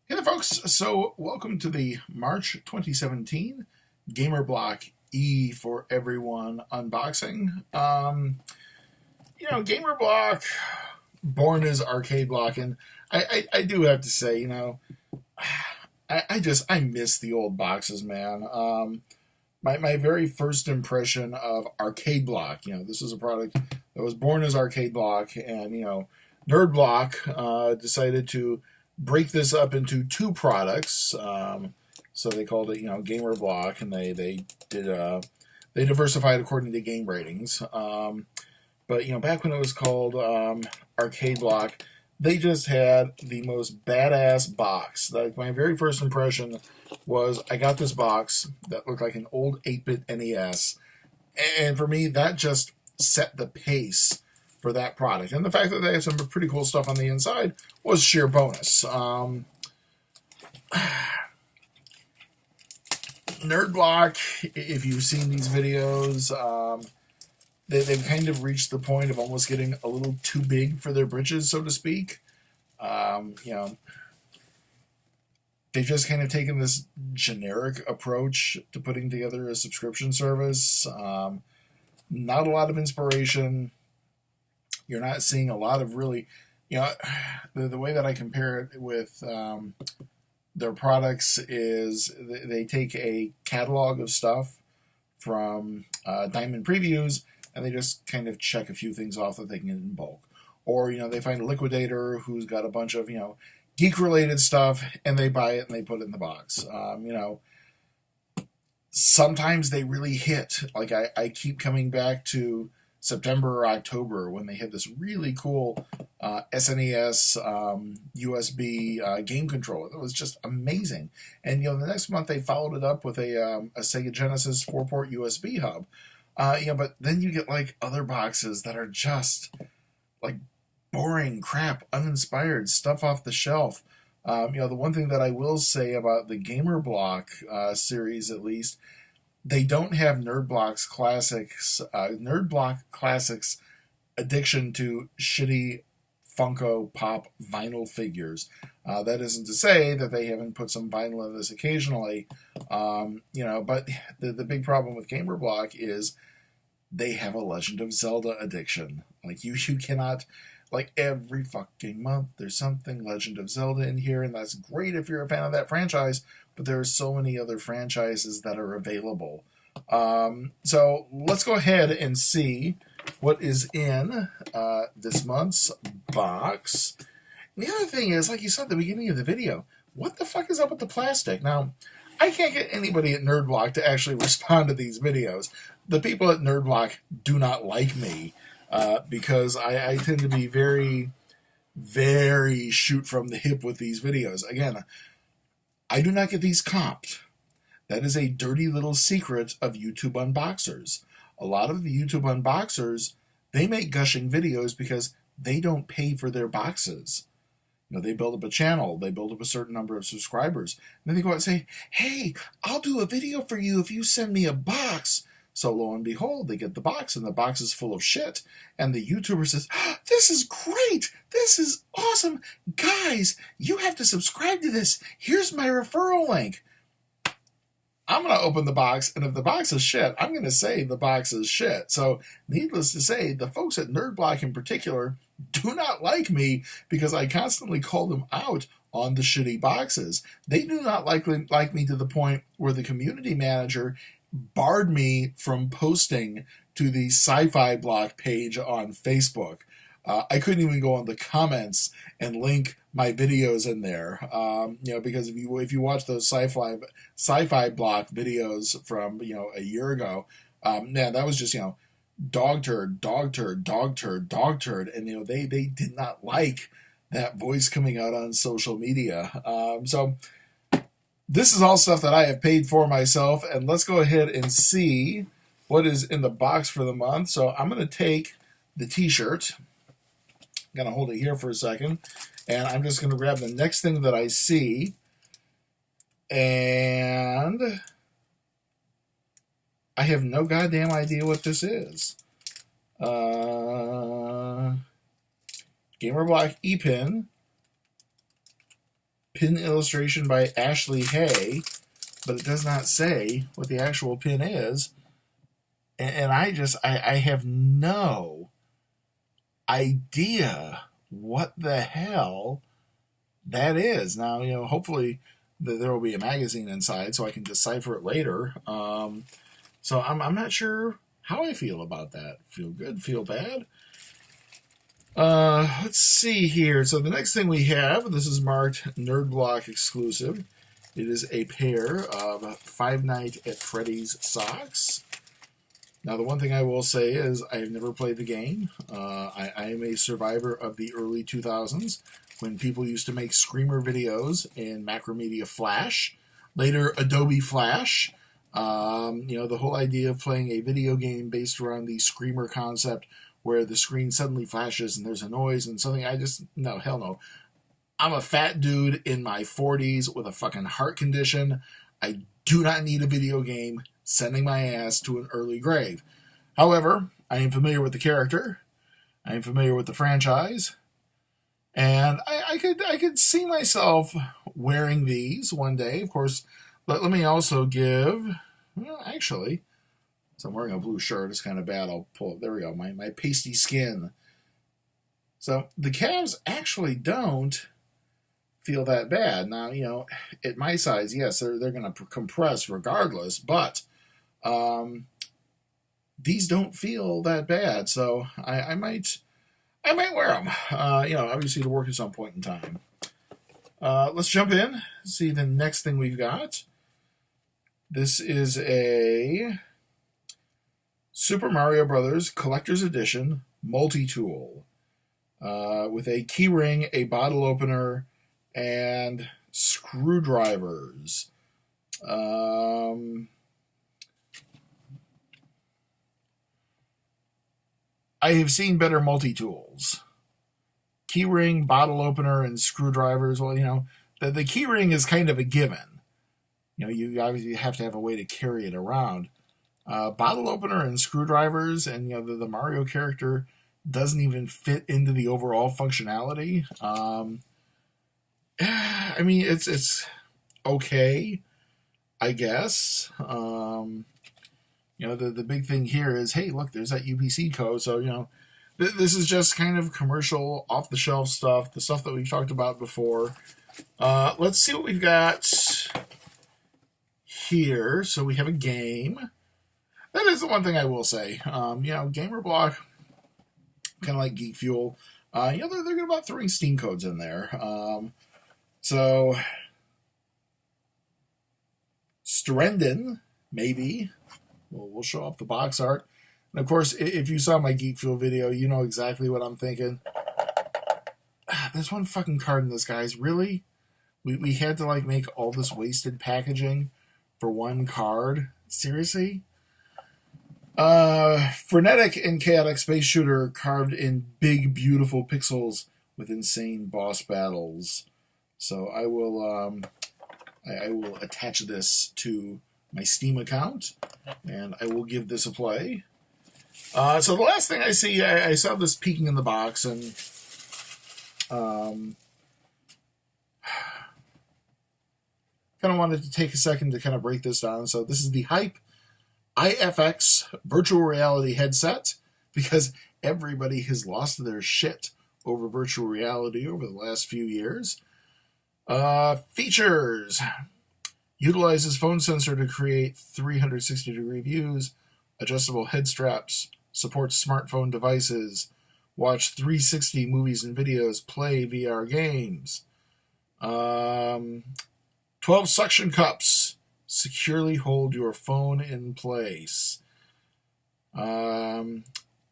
Hey there, folks. So, welcome to the March 2017 GamerBlock E for Everyone unboxing. GamerBlock, born as Arcade Block, and I do have to say, I miss the old boxes, man. My very first impression of Arcade Block, this is a product that was born as Arcade Block, and, Nerd Block decided to break this up into two products. So they called it, Gamer Block, and they did they diversified according to game ratings. But back when it was called Arcade Block, they just had the most badass box. Like my very first impression was I got this box that looked like an old 8-bit NES, and for me that just set the pace for that product. And the fact that they had some pretty cool stuff on the inside was sheer bonus. Nerd Block, if you've seen these videos, they've kind of reached the point of almost getting a little too big for their britches, so to speak. They've just kind of taken this generic approach to putting together a subscription service. Not a lot of inspiration. You're not seeing a lot of really, the way that I compare it with their products is they take a catalog of stuff from Diamond Previews, and they just kind of check a few things off that they can get in bulk. Or, they find a liquidator who's got a bunch of, geek-related stuff, and they buy it and they put it in the box. Sometimes they really hit. Like, I keep coming back to September or October when they had this really cool SNES USB game controller that was just amazing. And the next month they followed it up with a Sega Genesis 4-port USB hub. But then you get like other boxes that are just like boring crap, uninspired stuff off the shelf. The one thing that I will say about the Gamer Block series, at least, they don't have Nerd Block Classics addiction to shitty Funko Pop vinyl figures. That isn't to say that they haven't put some vinyl in this occasionally, but the big problem with Gamer Block is they have a Legend of Zelda addiction. Like, you cannot, like, every fucking month there's something Legend of Zelda in here, and that's great if you're a fan of that franchise, but there are so many other franchises that are available. So let's go ahead and see what is in this month's box. And the other thing is, like you said at the beginning of the video, what the fuck is up with the plastic? Now, I can't get anybody at Nerd Block to actually respond to these videos. The people at Nerd Block do not like me because I tend to be very, very shoot from the hip with these videos. Again, I do not get these comped. That is a dirty little secret of YouTube unboxers. A lot of the YouTube unboxers, they make gushing videos because they don't pay for their boxes. They build up a channel, they build up a certain number of subscribers, and then they go out and say, hey, I'll do a video for you if you send me a box. So lo and behold, they get the box, and the box is full of shit. And the YouTuber says, this is great! This is awesome! Guys, you have to subscribe to this. Here's my referral link. I'm going to open the box, and if the box is shit, I'm going to say the box is shit. So, needless to say, the folks at Nerd Block in particular do not like me because I constantly call them out on the shitty boxes. They do not like me to the point where the community manager barred me from posting to the Sci-Fi Block page on Facebook. I couldn't even go on the comments and link my videos in there, because if you watch those sci-fi Block videos from a year ago, man, that was just dog turd, dog turd, dog turd, dog turd, and they did not like that voice coming out on social media. So this is all stuff that I have paid for myself, and let's go ahead and see what is in the box for the month. So I'm going to take the T-shirt. I'm going to hold it here for a second, and I'm just going to grab the next thing that I see, and I have no goddamn idea what this is. Gamer Block E-Pin pin illustration by Ashley Hay, but it does not say what the actual pin is. And I have no idea what the hell that is. Now, hopefully there will be a magazine inside so I can decipher it later. So I'm not sure how I feel about that. Feel good? Feel bad? Let's see here. So the next thing we have, this is marked Nerd Block exclusive. It is a pair of Five Nights at Freddy's socks. Now, the one thing I will say is I have never played the game. I am a survivor of the early 2000s when people used to make Screamer videos in Macromedia Flash, later Adobe Flash. The whole idea of playing a video game based around the Screamer concept where the screen suddenly flashes and there's a noise and something, no, hell no. I'm a fat dude in my 40s with a fucking heart condition. I do not need a video game sending my ass to an early grave. However, I am familiar with the character. I am familiar with the franchise. And I could see myself wearing these one day. Of course, let me also give... Well, actually, so I'm wearing a blue shirt. It's kind of bad. I'll pull it. There we go. My pasty skin. So the calves actually don't feel that bad. Now, at my size, yes, they're going to compress regardless, but these don't feel that bad. So I might wear them. Obviously to work at some point in time. Let's jump in. See the next thing we've got. This is a Super Mario Brothers Collector's Edition multi-tool with a key ring, a bottle opener, and screwdrivers. I have seen better multi-tools. Key ring, bottle opener, and screwdrivers. Well, the key ring is kind of a given. You obviously have to have a way to carry it around. Bottle opener and screwdrivers, and the Mario character doesn't even fit into the overall functionality. It's okay, I guess. The big thing here is, hey, look, there's that UPC code. So, this is just kind of commercial, off-the-shelf stuff, the stuff that we've talked about before. Let's see what we've got here. So we have a game. That is the one thing I will say. Gamer Block, kind of like Geek Fuel, they're good about throwing Steam codes in there. So, Strenden, maybe. We'll show off the box art. And of course, if you saw my Geek Fuel video, you know exactly what I'm thinking. There's one fucking card in this, guys. Really? We had to make all this wasted packaging for one card? Seriously? Frenetic and chaotic space shooter carved in big, beautiful pixels with insane boss battles. So I will attach this to my Steam account, and I will give this a play. So the last thing I see, I saw this peeking in the box, and kind of wanted to take a second to kind of break this down. So this is the Hype IFX virtual reality headset, because everybody has lost their shit over virtual reality over the last few years. Features: utilizes phone sensor to create 360-degree views, adjustable head straps, supports smartphone devices, watch 360 movies and videos, play VR games. 12 suction cups securely hold your phone in place. Open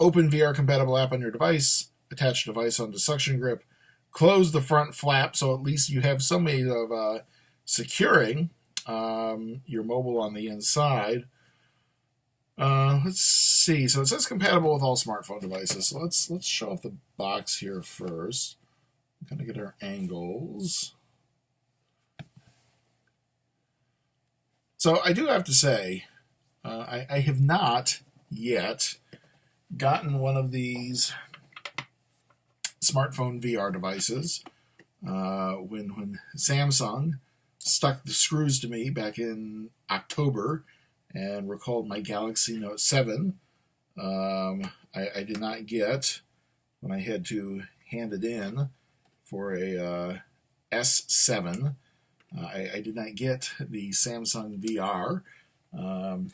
VR compatible app on your device, attach device onto suction grip, close the front flap so at least you have some way of securing your mobile on the inside. Let's see. So it says compatible with all smartphone devices. So let's show off the box here first. I'm gonna get our angles. So I do have to say, I have not yet gotten one of these smartphone VR devices. when Samsung stuck the screws to me back in October and recalled my Galaxy Note 7. I did not get, when I had to hand it in for a S7, I did not get the Samsung VR.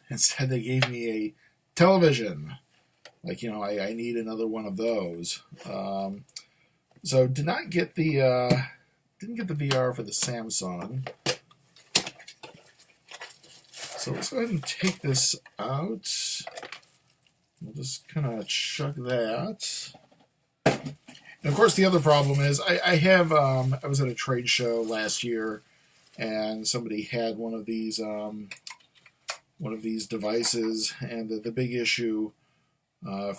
Instead, they gave me a television. Like, I need another one of those. So did not get the didn't get the VR for the Samsung. So let's go ahead and take this out. We'll just kind of chuck that. And of course, the other problem is I was at a trade show last year, and somebody had one of these devices, and the big issue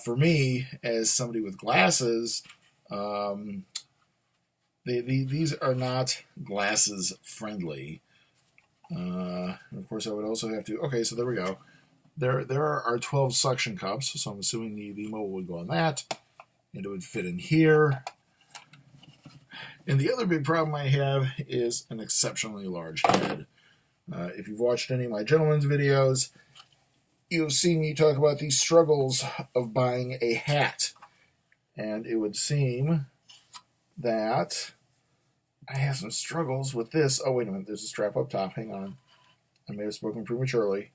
for me as somebody with glasses, these are not glasses friendly. And of course, I would also have to. Okay, so there we go. There are 12 suction cups, so I'm assuming the mobile would go on that, and it would fit in here. And the other big problem I have is an exceptionally large head. If you've watched any of my gentlemen's videos, you've seen me talk about the struggles of buying a hat. And it would seem that I have some struggles with this. Oh, wait a minute. There's a strap up top. Hang on. I may have spoken prematurely.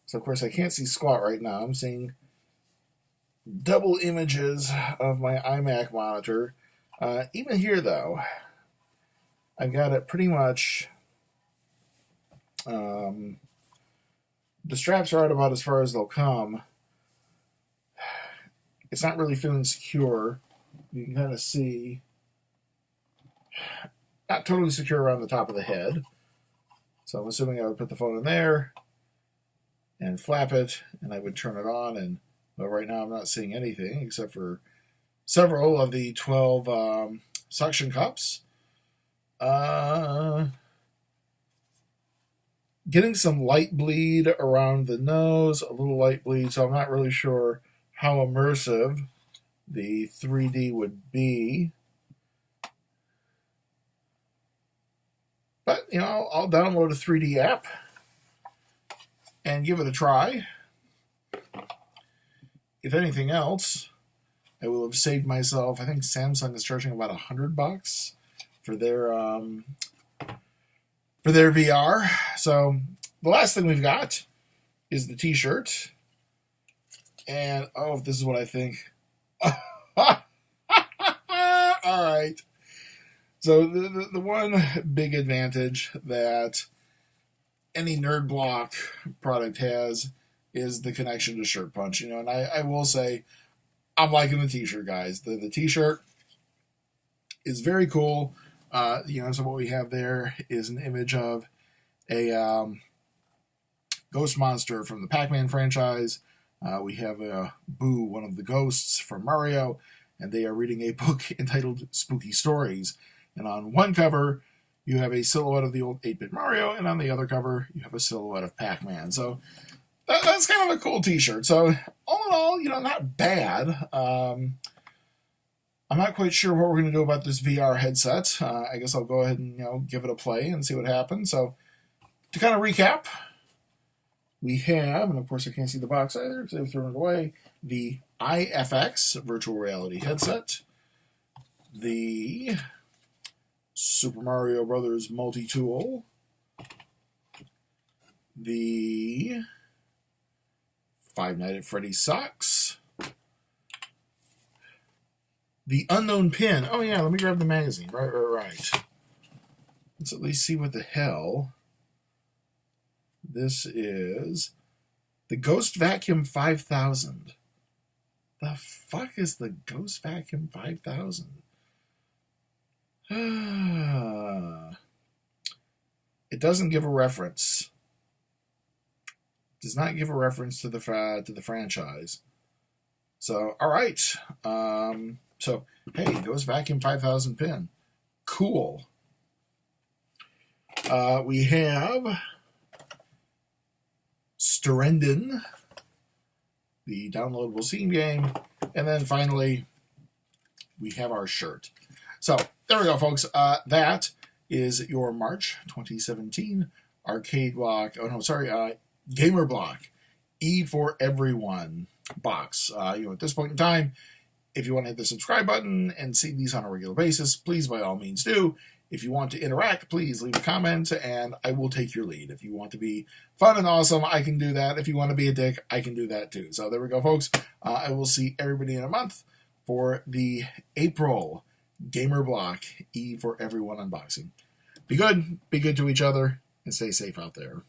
So, of course, I can't see squat right now. I'm seeing double images of my iMac monitor. Even here, though, I've got it pretty much. The straps are out about as far as they'll come. It's not really feeling secure. You can kind of see. Not totally secure around the top of the head. So I'm assuming I would put the phone in there and flap it, and I would turn it on. And well, right now I'm not seeing anything except for several of the 12 suction cups. Getting some light bleed around the nose, a little light bleed, so I'm not really sure how immersive the 3D would be. But, I'll download a 3D app and give it a try. If anything else, I will have saved myself. I think Samsung is charging about $100 for their VR. So the last thing we've got is the T-shirt. And, if this is what I think. All right. So the one big advantage that any Nerd Block product has is the connection to Shirt Punch. And I will say, I'm liking the T-shirt, guys. The T-shirt is very cool. So what we have there is an image of a ghost monster from the Pac-Man franchise. We have Boo, one of the ghosts from Mario, and they are reading a book entitled Spooky Stories. And on one cover, you have a silhouette of the old 8-bit Mario, and on the other cover, you have a silhouette of Pac-Man. So that's kind of a cool T-shirt. So all in all, not bad. I'm not quite sure what we're going to do about this VR headset. I guess I'll go ahead and give it a play and see what happens. So to kind of recap, we have, and of course I can't see the box either because I've thrown it away, the IFX virtual reality headset, the Super Mario Brothers multi-tool, the Five Nights at Freddy's socks, the unknown pin. Oh yeah, let me grab the magazine. Right. Let's at least see what the hell this is. The Ghost Vacuum 5000. The fuck is the Ghost Vacuum 5000? It doesn't give a reference. It does not give a reference to the franchise. So, all right. So, hey, Ghost Vacuum 5000 pin. Cool. We have Sterendon the downloadable Steam game, and then finally we have our shirt. So there we go, folks. That is your March 2017 Arcade Block. Oh no, sorry, Gamer Block E for Everyone box. At this point in time, if you want to hit the subscribe button and see these on a regular basis, please by all means do. If you want to interact, please leave a comment and I will take your lead. If you want to be fun and awesome, I can do that. If you want to be a dick, I can do that too. So there we go, folks. I will see everybody in a month for the April Gamer Block E for Everyone unboxing. Be good to each other, and stay safe out there.